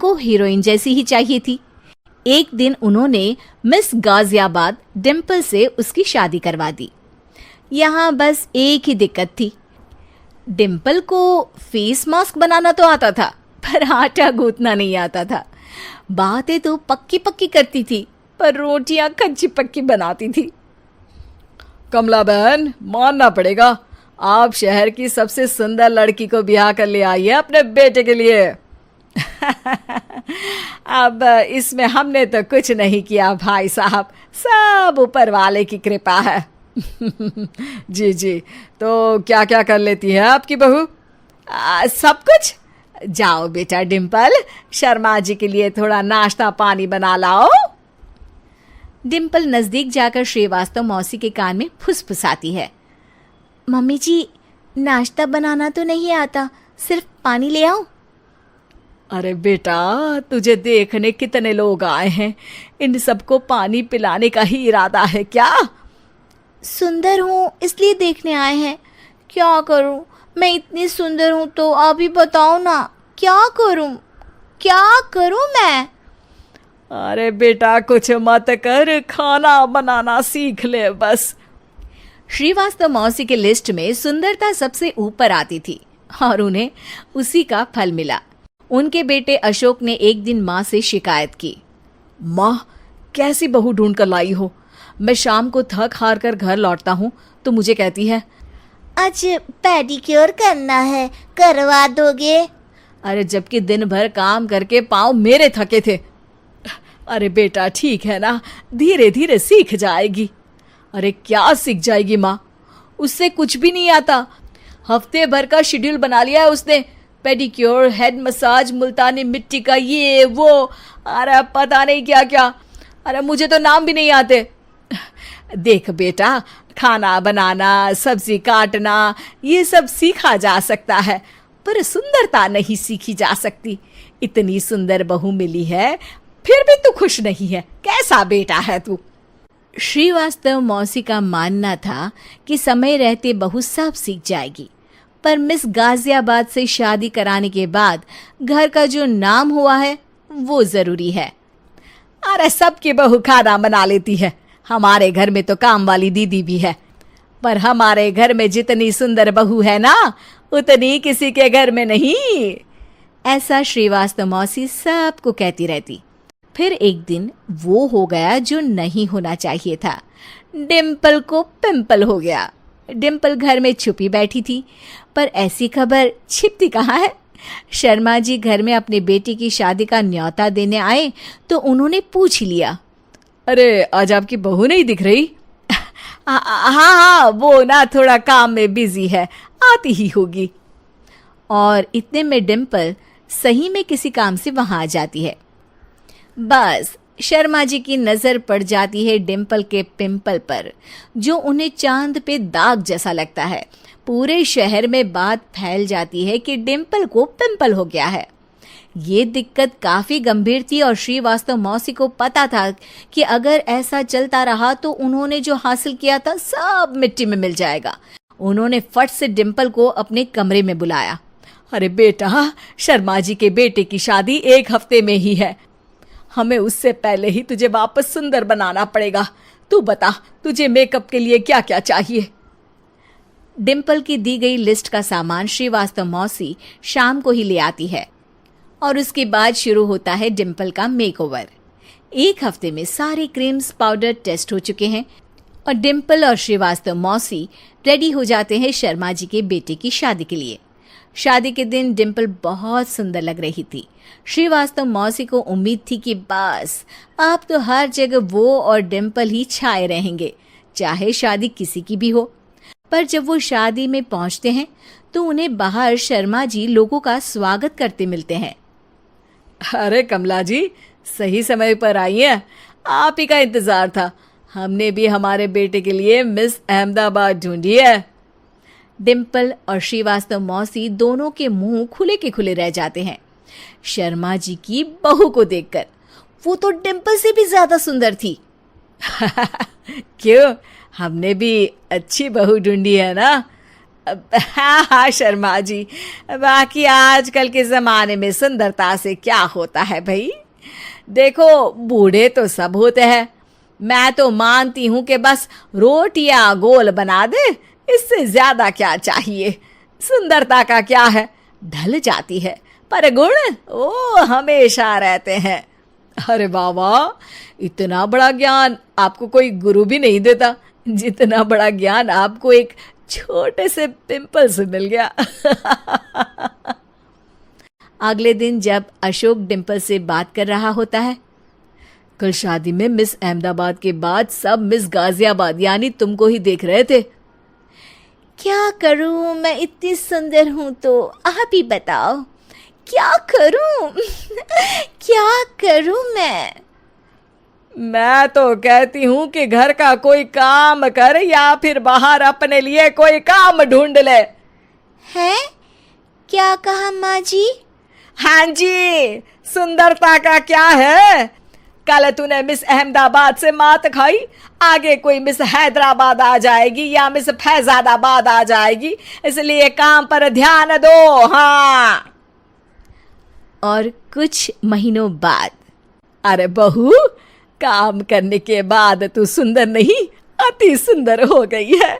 उनको हीरोइन जैसी ही चाहिए थी। एक दिन उन्होंने मिस गाजियाबाद डिम्पल से उसकी शादी करवा दी। यहाँ बस एक ही दिक्कत थी, डिम्पल को फेस मास्क बनाना तो आता था पर आटा गूंथना नहीं आता था। बातें तो पक्की पक्की करती थी पर रोटियां कच्ची पक्की बनाती थी। कमला बहन, मानना पड़ेगा, आप शहर की सबसे सुंदर लड़की को ब्याह कर ले आई है अपने बेटे के लिए। अब इसमें हमने तो कुछ नहीं किया भाई साहब, सब ऊपर वाले की कृपा है। जी जी, तो क्या क्या कर लेती है आपकी बहू? सब कुछ। जाओ बेटा डिम्पल, शर्मा जी के लिए थोड़ा नाश्ता पानी बना लाओ। डिम्पल नजदीक जाकर श्रीवास्तव मौसी के कान में फुसफुसाती है। मम्मी जी, नाश्ता बनाना तो नहीं आता, सिर्फ पानी ले आओ। अरे बेटा, तुझे देखने कितने लोग आए हैं, इन सबको पानी पिलाने का ही इरादा है क्या? सुंदर हूँ इसलिए देखने आए हैं। क्या करूँ, मैं इतनी सुंदर हूँ तो आप ही बताओ ना, क्या करूँ मैं? अरे बेटा, कुछ मत कर, खाना बनाना सीख ले बस। श्रीवास्तव मौसी के लिस्ट में सुंदरता सबसे ऊपर आती थी और उन्हें उसी का फल मिला। उनके बेटे अशोक ने एक दिन माँ से शिकायत की। माँ, कैसी बहू ढूंढ कर लाई हो? मैं शाम को थक हार कर घर लौटता हूँ तो मुझे कहती है, आज पेडिक्योर करना है, करवा दोगे? अरे जबकि दिन भर काम करके पाँव मेरे थके थे। अरे बेटा ठीक है ना, धीरे धीरे सीख जाएगी। अरे क्या सीख जाएगी माँ, उससे कुछ भी नहीं आता। हफ्ते भर का शेड्यूल बना लिया है उसने, पेडिक्योर, हेड मसाज, मुल्तानी मिट्टी का ये वो, अरे पता नहीं क्या क्या। अरे मुझे तो नाम भी नहीं आते। देख बेटा, खाना बनाना, सब्जी काटना, ये सब सीखा जा सकता है पर सुंदरता नहीं सीखी जा सकती। इतनी सुंदर बहू मिली है फिर भी तू खुश नहीं है, कैसा बेटा है तू? श्रीवास्तव मौसी का मानना था कि समय रहते बहू सब सीख जाएगी, पर मिस गाजियाबाद से शादी कराने के बाद घर का जो नाम हुआ है वो जरूरी है। अरे सबकी बहू खाना बना लेती है, हमारे घर में तो काम वाली दीदी भी है, पर हमारे घर में जितनी सुंदर बहू है ना, उतनी किसी के घर में नहीं। ऐसा श्रीवास्तव मौसी सबको कहती रहती। फिर एक दिन वो हो गया जो नहीं होना चाहिए था, डिम्पल को पिंपल हो गया। डिम्पल घर में छुपी बैठी थी, पर ऐसी खबर छिपती कहाँ है। शर्मा जी घर में अपने बेटी की शादी का न्योता देने आए तो उन्होंने पूछ लिया, अरे आज आपकी बहू नहीं दिख रही? हाँ, वो ना थोड़ा काम में बिजी है, आती ही होगी। और इतने में डिम्पल सही में किसी काम से वहां आ जाती है। बस शर्मा जी की नजर पड़ जाती है डिम्पल के पिंपल पर, जो उन्हें चांद पे दाग जैसा लगता है। पूरे शहर में बात फैल जाती है कि डिम्पल को पिंपल हो गया है। ये दिक्कत काफी गंभीर थी और श्रीवास्तव मौसी को पता था कि अगर ऐसा चलता रहा तो उन्होंने जो हासिल किया था सब मिट्टी में मिल जाएगा। उन्होंने फट से डिम्पल को अपने कमरे में बुलाया। अरे बेटा, शर्मा जी के बेटे की शादी 1 हफ्ते में ही है, हमें उससे पहले ही तुझे वापस सुंदर बनाना पड़ेगा। तू बता, तुझे मेकअप के लिए क्या क्या चाहिए? डिम्पल की दी गई लिस्ट का सामान श्रीवास्तव मौसी शाम को ही ले आती है और उसके बाद शुरू होता है डिम्पल का मेकओवर। 1 हफ्ते में सारे क्रीम्स पाउडर टेस्ट हो चुके हैं और डिम्पल और श्रीवास्तव मौसी रेडी हो जाते हैं शर्मा जी के बेटे की शादी के लिए। शादी के दिन डिम्पल बहुत सुंदर लग रही थी। श्रीवास्तव मौसी को उम्मीद थी कि बस अब तो हर जगह वो और डिम्पल ही छाए रहेंगे, चाहे शादी किसी की भी हो। पर जब वो शादी में पहुंचते हैं तो उन्हें बाहर शर्मा जी लोगों का स्वागत करते मिलते हैं। अरे कमला जी, सही समय पर आई हैं, आप ही का इंतजार था। हमने भी हमारे बेटे के लिए मिस अहमदाबाद ढूंढी है। डिम्पल और श्रीवास्तव मौसी दोनों के मुंह खुले के खुले रह जाते हैं शर्मा जी की बहू को देखकर। वो तो डिम्पल से भी ज्यादा सुंदर थी। क्यों, हमने भी अच्छी बहू ढूंढी है ना? हाँ हाँ शर्मा जी, बाकी आजकल के ज़माने में सुंदरता से क्या होता है भाई। देखो बूढ़े तो सब होते हैं, मैं तो मानती हूं कि बस रोटियां गोल बना दे, इससे ज्यादा क्या चाहिए। सुंदरता का क्या है, ढल जाती है, पर गुण वो हमेशा रहते हैं। अरे बाबा, इतना बड़ा ज्ञान आपको कोई गुरु भी नहीं देता जितना बड़ा ज्ञान आपको एक छोटे से पिंपल से मिल गया। अगले दिन जब अशोक डिम्पल से बात कर रहा होता है, कल शादी में मिस अहमदाबाद के बाद सब मिस गाजियाबाद यानी तुमको ही देख रहे थे। क्या करूं, मैं इतनी सुंदर हूं तो आप ही बताओ क्या करूं। क्या करूं मैं तो कहती हूं कि घर का कोई काम कर या फिर बाहर अपने लिए कोई काम ढूंढ ले। है क्या कहा माँ जी? हाँ जी, सुंदरता का क्या है। कल तूने मिस अहमदाबाद से मात खाई, आगे कोई मिस हैदराबाद आ जाएगी या मिस फैजादाबाद आ जाएगी, इसलिए काम पर ध्यान दो। हाँ। और कुछ महीनों बाद, अरे बहू, काम करने के बाद तू सुंदर नहीं, अति सुंदर हो गई है।